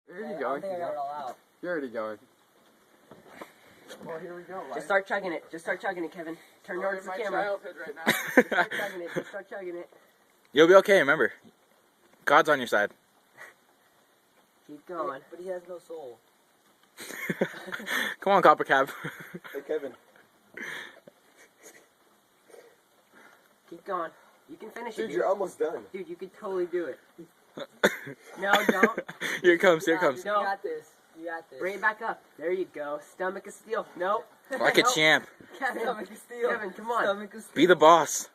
Where are you going? I got it all out. You're already going. Well, here we go. Just start chugging it. Just start chugging it, Kevin. Turn towards the camera. Childhood right now. Just start chugging it. Just start chugging it. You'll be okay, remember. God's on your side. Keep going. But he has no soul. Come on, Copper Cab. Hey, Kevin. Keep going. You can finish it, Dude, dude. you're almost done. Dude, you can totally do it. No, don't. Here it comes, here it comes. No. You got this. You got this. Bring it back up. There you go. Stomach of steel. Nope. Like a Nope. champ. Kevin, Stomach of steel. Kevin, come on. Stomach of steel. Be the boss.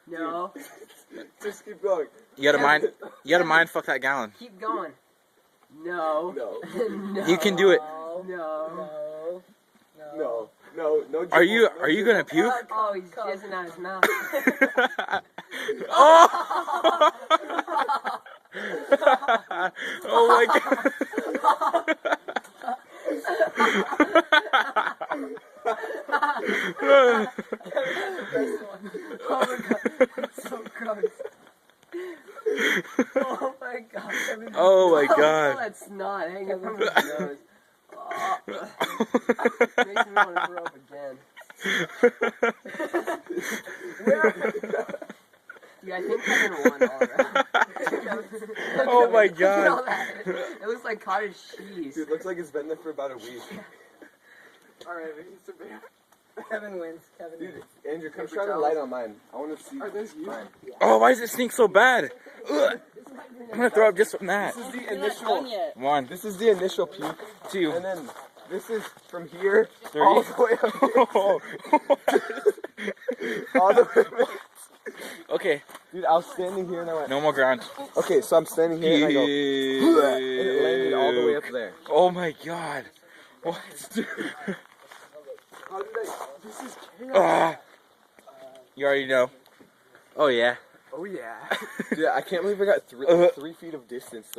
No. Just keep going. You gotta mind fuck that gallon. Keep going. No. No. No. You can do it. No. No. No. No. No. Are you gonna puke? Oh, he's jizzing out his mouth. Oh! Oh my god. Oh my god. That's so gross. Oh my god. Kevin. Oh my Oh, god. that's snot hanging from his nose. Oh. Makes me want to throw up again. Yeah, I think Kevin won all around. Oh my Look at all god. that. It looks like cottage cheese. Dude, looks like it's been there for about a week. Alright, we need some beer. Kevin wins. Kevin Dude, wins. Andrew, come shine a light on mine. I want to see. Are those you? Mine. Oh, why does it stink so bad? Ugh. I'm gonna throw up just from that. This is the You're not initial. done yet. 1, This is the initial puke, 2, and then this is from here 3. all the way up here. All the way up. Okay, Dude, I was standing here and I went. no more ground. Okay, so I'm standing here and I go. And it landed all the way up there. Oh my god. What? How did I? This is chaos. Ah. You already know. Oh yeah. Oh yeah. Dude, I can't believe I got 3 feet of distance.